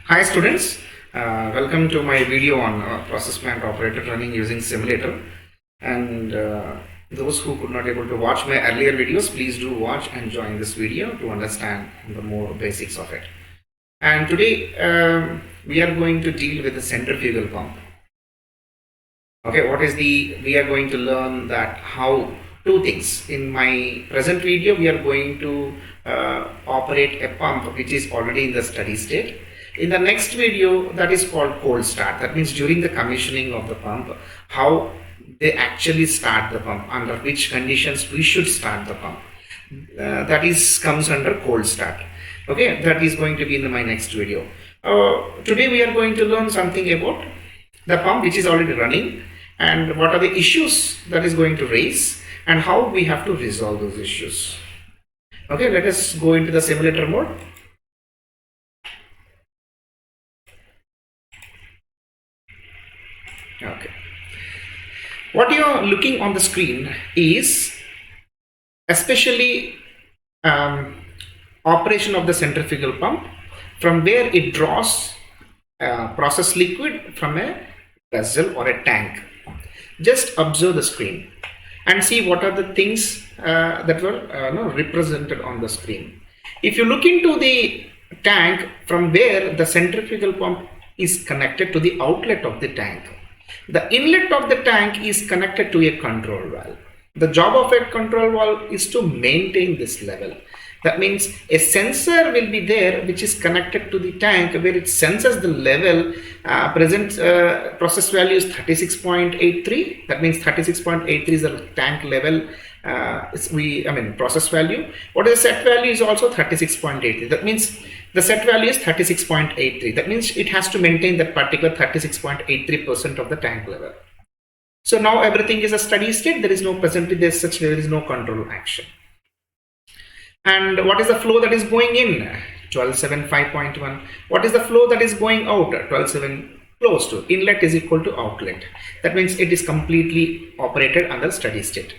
Hi students, welcome to my video on process plant operator running using simulator. And those who could not able to watch my earlier videos, please do watch and join this video to understand the more basics of it. And today we are going to deal with the centrifugal pump. Okay, we are going to learn that how two things. In my present video, we are going to operate a pump which is already in the steady state. In the next video, that is called cold start. That means during the commissioning of the pump, how they actually start the pump, under which conditions we should start the pump. That is comes under cold start. Okay, that is going to be in my next video. Today we are going to learn something about the pump which is already running and what are the issues that is going to raise and how we have to resolve those issues. Okay, let us go into the simulator mode. Okay, what you are looking on the screen is especially operation of the centrifugal pump, from where it draws process liquid from a vessel or a tank. Just observe the screen and see what are the things that were represented on the screen. If you look into the tank, from where the centrifugal pump is connected to the outlet of the tank, the inlet of the tank is connected to a control valve. The job of a control valve is to maintain this level. That means a sensor will be there which is connected to the tank, where it senses the level. Present process value is 36.83. That means 36.83 is the tank level. Process value. What is the set value is also 36.83. That means the set value is 36.83. That means it has to maintain that particular 36.83% of the tank level. So now everything is a steady state. There is no presently there is no control action. And what is the flow that is going in? 1275.1. What is the flow that is going out? 12.7 close to. Inlet is equal to outlet. That means it is completely operated under steady state.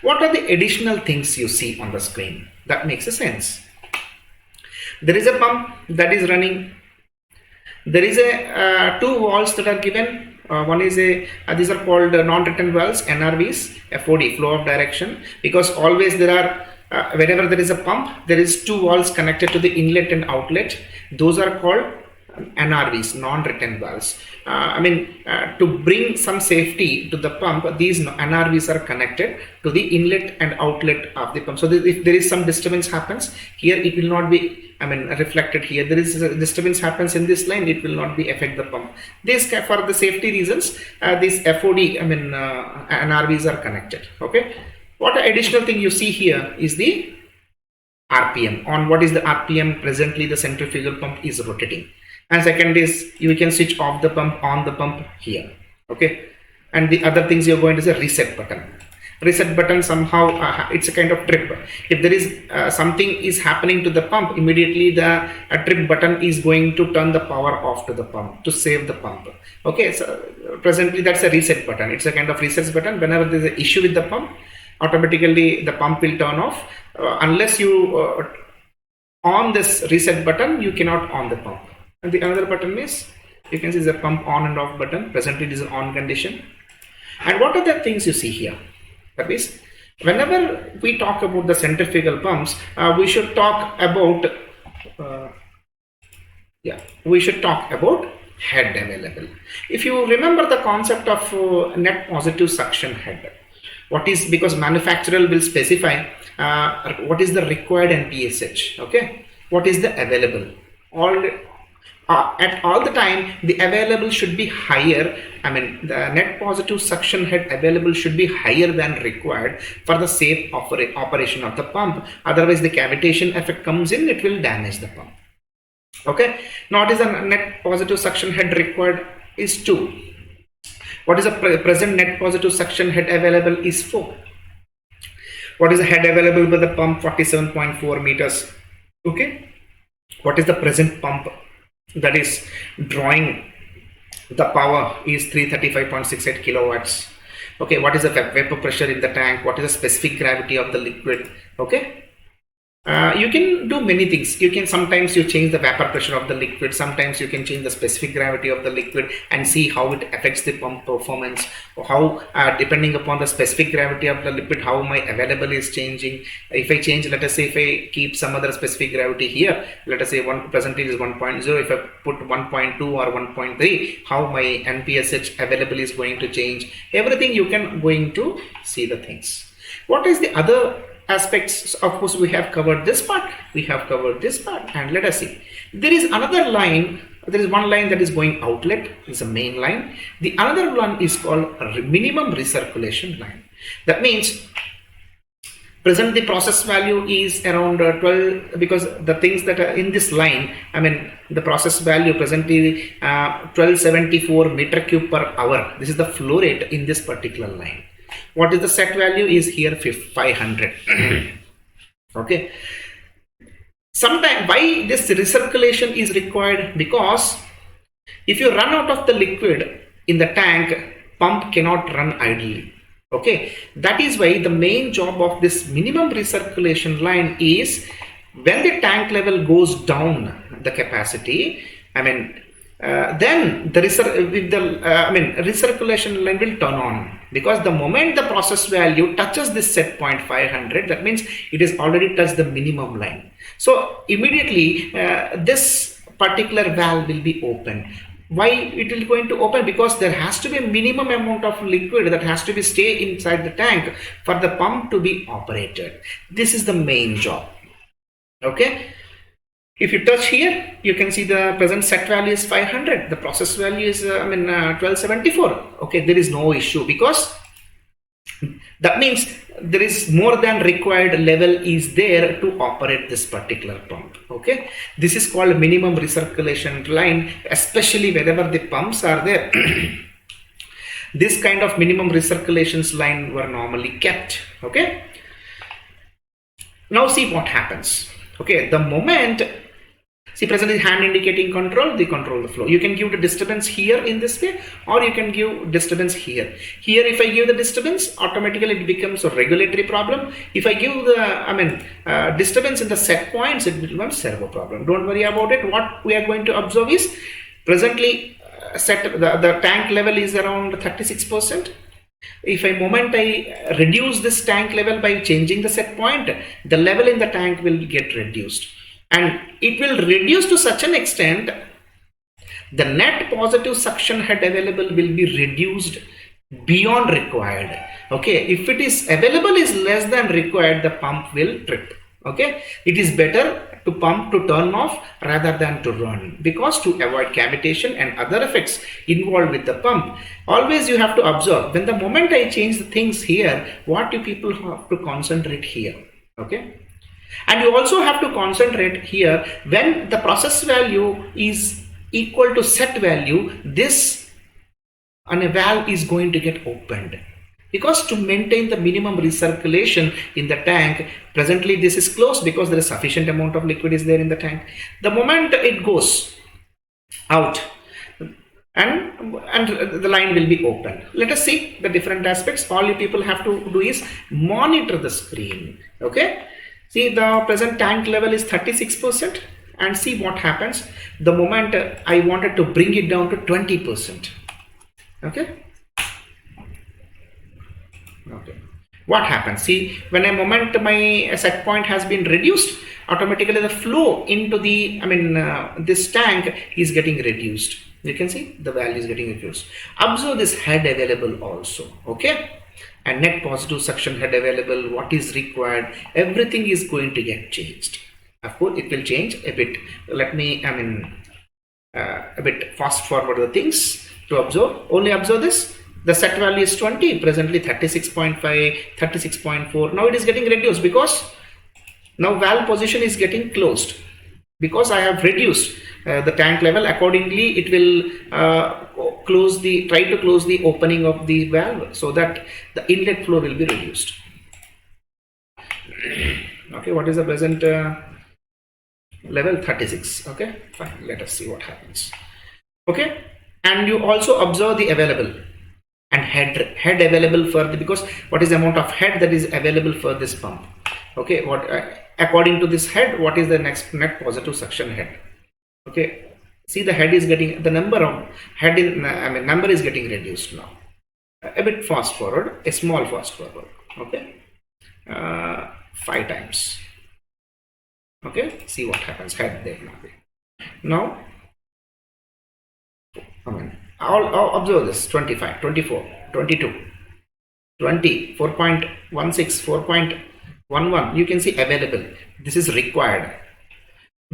What are the additional things you see on the screen? That makes a sense. There is a pump that is running. There is a two valves that are given. One is these are called non-return valves, NRVs, FOD, flow of direction, because always there are wherever there is a pump, there is two valves connected to the inlet and outlet. Those are called NRVs, non-return valves. To bring some safety to the pump, these NRVs are connected to the inlet and outlet of the pump. So if there is some disturbance happens here, it will not be reflected here. There is a disturbance happens in this line, it will not be affect the pump. This for the safety reasons, these FOD NRVs are connected. Okay. What additional thing you see here is the RPM. On what is the RPM? Presently the centrifugal pump is rotating. And second is you can switch off the pump, on the pump here. Okay. And the other things you're going to say reset button. Reset button somehow it's a kind of trip. If there is something is happening to the pump, immediately the trip button is going to turn the power off to the pump to save the pump. Okay. So presently that's a reset button. It's a kind of reset button. Whenever there's an issue with the pump, automatically the pump will turn off. Unless you on this reset button, you cannot on the pump. And the another button is, you can see the pump on and off button. Presently it is on condition. And what are the things you see here? That is, whenever we talk about the centrifugal pumps, we should talk about head available. If you remember the concept of net positive suction head, what is, because manufacturer will specify what is the required NPSH. Okay, what is the available? At all the time the available should be higher. The net positive suction head available should be higher than required for the safe operation of the pump. Otherwise the cavitation effect comes in, it will damage the pump. Okay, now what is the net positive suction head required is 2. What is the present net positive suction head available is 4. What is the head available with the pump? 47.4 meters. Okay. What is the present pump that is drawing the power is 335.68 kilowatts. Okay. What is the vapor pressure in the tank? What is the specific gravity of the liquid? Okay. You can do many things. You can sometimes you change the vapor pressure of the liquid. Sometimes you can change the specific gravity of the liquid and see how it affects the pump performance, or how depending upon the specific gravity of the liquid, how my available is changing. If I change, let us say if I keep some other specific gravity here, let us say one percentage is 1.0. If I put 1.2 or 1.3, how my NPSH available is going to change. Everything you can going to see the things. What is the other aspects? Of course, we have covered this part, we have covered this part, and let us see. There is another line. There is one line that is going outlet, is a main line. The another one is called a minimum recirculation line. That means present the process value is around 12, because the things that are in this line, I mean the process value presently 1274 meter cube per hour. This is the flow rate in this particular line. What is the set value is here 500. Okay. Sometimes why this recirculation is required? Because if you run out of the liquid in the tank, pump cannot run idly. Okay. That is why the main job of this minimum recirculation line is when the tank level goes down the capacity, I mean then the recirculation line will turn on, because the moment the process value touches this set point 500, that means it is already touched the minimum line. So immediately this particular valve will be open. Why it will going to open? Because there has to be a minimum amount of liquid that has to be stay inside the tank for the pump to be operated. This is the main job. Okay. If you touch here, you can see the present set value is 500. The process value is 1274. Okay, there is no issue, because that means there is more than required level is there to operate this particular pump. Okay, this is called minimum recirculation line, especially wherever the pumps are there. This kind of minimum recirculations line were normally kept. Okay, now see what happens. Okay, the moment, see presently hand indicating control, they control the flow. You can give the disturbance here in this way, or you can give disturbance here. Here if I give the disturbance, automatically it becomes a regulatory problem. If I give the disturbance in the set points, it becomes servo problem. Don't worry about it. What we are going to observe is presently the tank level is around 36%. If I reduce this tank level by changing the set point, the level in the tank will get reduced, and it will reduce to such an extent the net positive suction head available will be reduced beyond required. Okay, if it is available is less than required, the pump will trip. Okay, it is better to pump to turn off rather than to run, because to avoid cavitation and other effects involved with the pump, always you have to observe when the moment I change the things here, what you people have to concentrate here. Okay, and you also have to concentrate here when the process value is equal to set value, this and a valve is going to get opened, because to maintain the minimum recirculation in the tank, presently this is closed because there is sufficient amount of liquid is there in the tank. The moment it goes out, and the line will be open. Let us see the different aspects. All you people have to do is monitor the screen. Okay, see the present tank level is 36%, and see what happens the moment I wanted to bring it down to 20%. Okay. Okay, what happens? See, when a moment my set point has been reduced, automatically the flow into the this tank is getting reduced. You can see the value is getting reduced. Observe this head available also. Okay, and net positive suction head available, what is required, everything is going to get changed. Of course it will change a bit. Let me a bit fast forward the things to observe. Only observe this. The set value is 20, presently 36.5, 36.4. Now it is getting reduced because now valve position is getting closed, because I have reduced the tank level. Accordingly, it will try to close the opening of the valve so that the inlet flow will be reduced. Okay, what is the present level? 36. Okay, fine. Let us see what happens. Okay, and you also observe the available and head available for the, because what is the amount of head that is available for this pump. Okay, what according to this head, what is the next net positive suction head? Okay, see the head is getting, the number of head in, number is getting reduced now. A bit fast forward, a small fast forward. Okay, 5 times. Okay, see what happens. Head there now. I'll observe this. 25, 24, 22, 20, 4.16, 4.11. You can see available. This is required.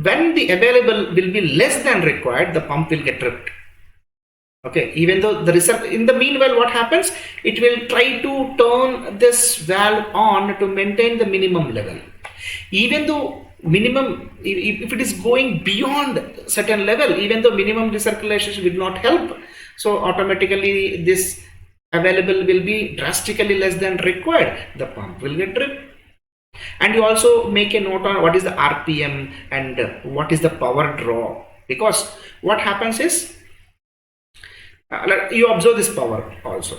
When the available will be less than required, the pump will get tripped. Okay, even though the result, in the meanwhile, what happens? It will try to turn this valve on to maintain the minimum level. Even though minimum, if it is going beyond certain level, even though minimum recirculation will not help, so automatically this available will be drastically less than required. The pump will get tripped. And you also make a note on what is the RPM and what is the power draw, because what happens is you observe this power also.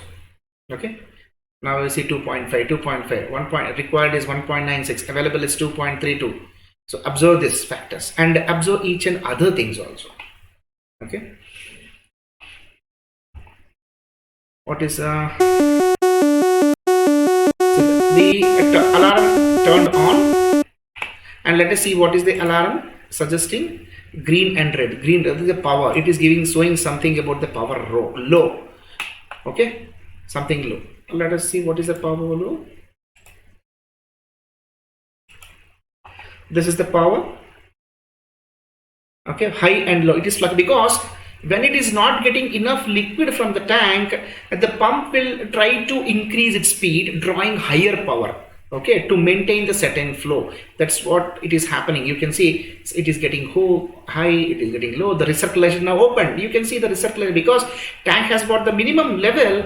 Okay, now you see 2.5, 2.5, 1 point required is 1.96, available is 2.32. So observe these factors and observe each and other things also. Okay, what is the alarm turned on, and let us see what is the alarm suggesting. Green and red. Green is the power. It is showing something about the power low. Okay, something low. Let us see what is the power low. This is the power. Okay, high and low. It is like, because when it is not getting enough liquid from the tank, the pump will try to increase its speed, drawing higher power. Okay, to maintain the certain flow. That's what it is happening. You can see it is getting high, it is getting low. The recirculation now opened. You can see the recirculation, because tank has got the minimum level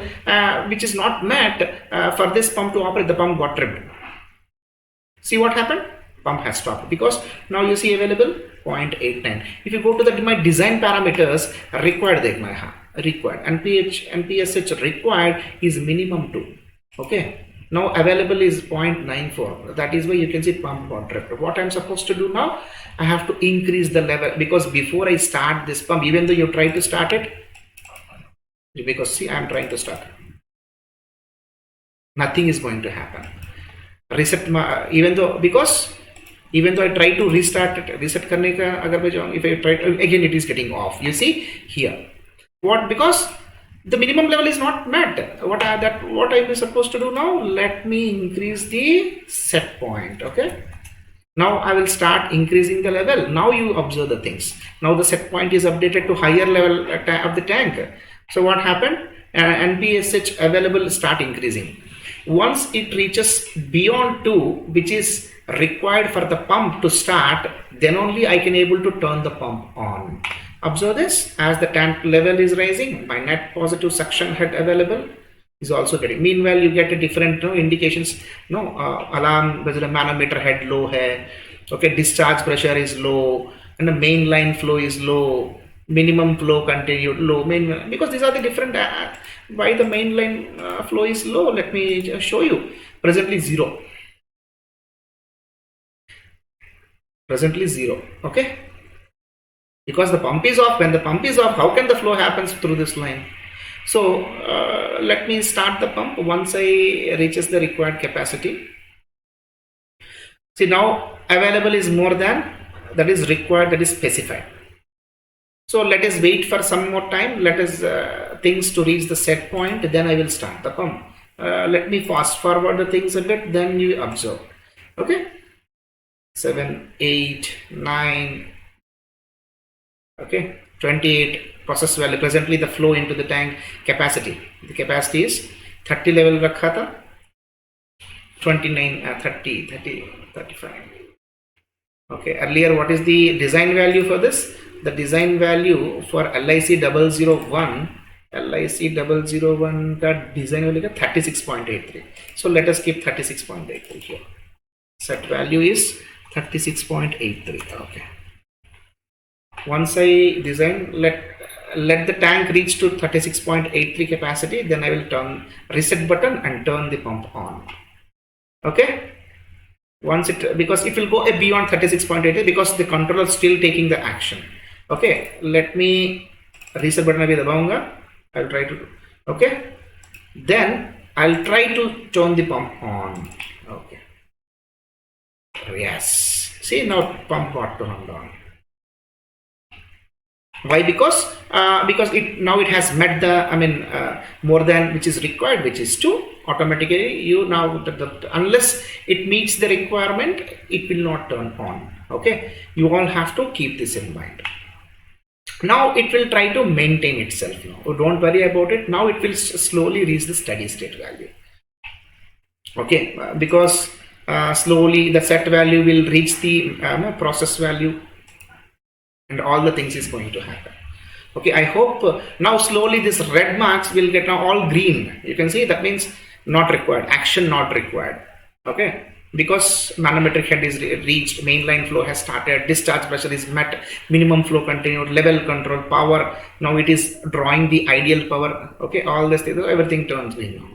which is not met for this pump to operate. The pump got tripped. See what happened? Pump has stopped, because now you see available 0.89. If you go to my design parameters, required and NPSH required is minimum 2. Okay. Now available is 0.94. That is why you can see pump got tripped. What I'm supposed to do now? I have to increase the level, because before I start this pump, even though you try to start it, because see, I'm trying to start, nothing is going to happen. Reset, even though I try to restart it, reset karne ka agar main jaऊं, if I try to, again it is getting off. You see here, what? Because the minimum level is not met. What I'm supposed to do now? Let me increase the set point. Okay, now I will start increasing the level. Now you observe the things. Now the set point is updated to higher level of the tank. So what happened? NPSH available start increasing. Once it reaches beyond 2, which is required for the pump to start, then only I can able to turn the pump on. Observe this, as the tank level is rising, my net positive suction head available is also getting. Meanwhile, you get a different indications. Alarm, manometer head low hai. Okay, discharge pressure is low, and the main line flow is low. Minimum flow continued low. Because these are the different. Why the main line flow is low? Let me just show you. Presently 0. Presently 0. Okay. Because the pump is off. When the pump is off, how can the flow happens through this line? So let me start the pump once I reaches the required capacity. See, now available is more than that is required, that is specified. So let us wait for some more time. Let us things to reach the set point. Then I will start the pump. Let me fast forward the things a bit. Then you observe. Okay. 7, 8, 9. Okay, 28 process value. Presently the flow into the tank capacity. The capacity is 30 level rakha tha. 29, 30, 30, 35. Okay, earlier what is the design value for this? The design value for LIC 001 का design value का 36.83. So let us keep 36.83 here. Set value is 36.83. Okay. Once I design, let the tank reach to 36.83 capacity, then I will turn reset button and turn the pump on. Okay. once it, because it will go beyond 36.8 because the controller is still taking the action. Okay, let me reset button abhi dabaunga. I'll try to, okay, then I'll try to turn the pump on. Okay, yes, see, now pump got turned on. Why? Because it now it has met the, I mean, more than which is required, which is 2. Automatically you now unless it meets the requirement, it will not turn on. Okay, you all have to keep this in mind. Now it will try to maintain itself. Now don't worry about it. Now it will slowly reach the steady state value. Okay, because slowly the set value will reach the process value, and all the things is going to happen. Okay, I hope now slowly this red marks will get now all green. You can see that means not required, action not required. Okay, because manometric head is reached, mainline flow has started, discharge pressure is met, minimum flow continued, level control, power, now it is drawing the ideal power. Okay, all this thing, everything turns green now.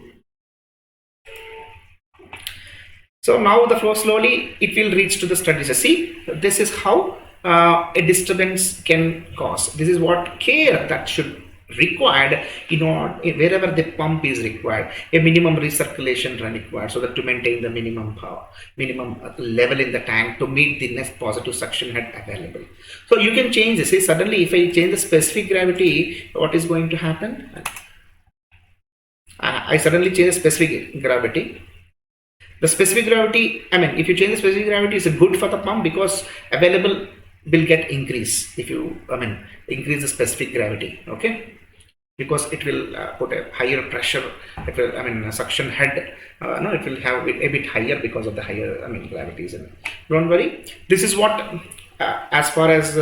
So now the flow slowly it will reach to the steady state. See, this is how a disturbance can cause. This is what care that should required in order wherever the pump is required. A minimum recirculation run required so that to maintain the minimum power, minimum level in the tank to meet the next positive suction head available. So you can change this. See, suddenly if I change the specific gravity, what is going to happen? I suddenly change the specific gravity. The specific gravity, I mean, if you change the specific gravity, is good for the pump because available will get increase if you, I mean, increase the specific gravity. Okay, because it will put a higher pressure. It will, I mean, suction head. No, it will have it a bit higher because of the higher, I mean, gravities. And don't worry. This is what, as far as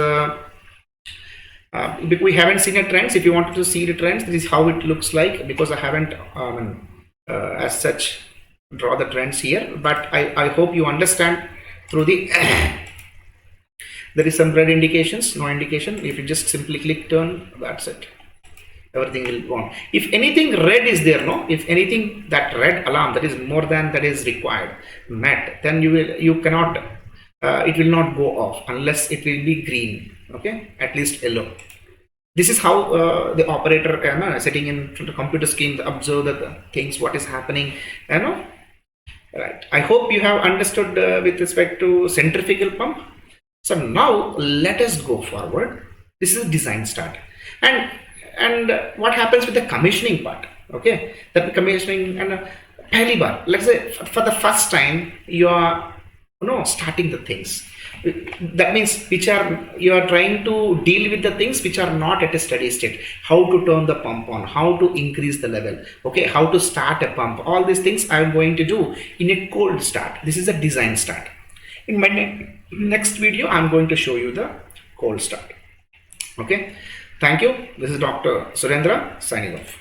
we haven't seen a trends. If you wanted to see the trends, this is how it looks like. Because I haven't, as such, draw the trends here, but I hope you understand through the there is some red indications, no indication. If you just simply click turn, that's it, everything will go on. If anything red is there, no, if anything that red alarm that is more than that is required met, then you cannot it will not go off unless it will be green. Okay, at least yellow. This is how the operator sitting in the computer screen observe the things what is happening, right. I hope you have understood with respect to centrifugal pump. So now let us go forward. This is design start, and what happens with the commissioning part. Okay, the commissioning and pehli bar, let's say for the first time you are starting the things. That means you are trying to deal with the things which are not at a steady state. How to turn the pump on, how to increase the level, okay, how to start a pump. All these things I am going to do in a cold start. This is a design start. In my next video, I am going to show you the cold start. Okay, thank you. This is Dr. Surendra signing off.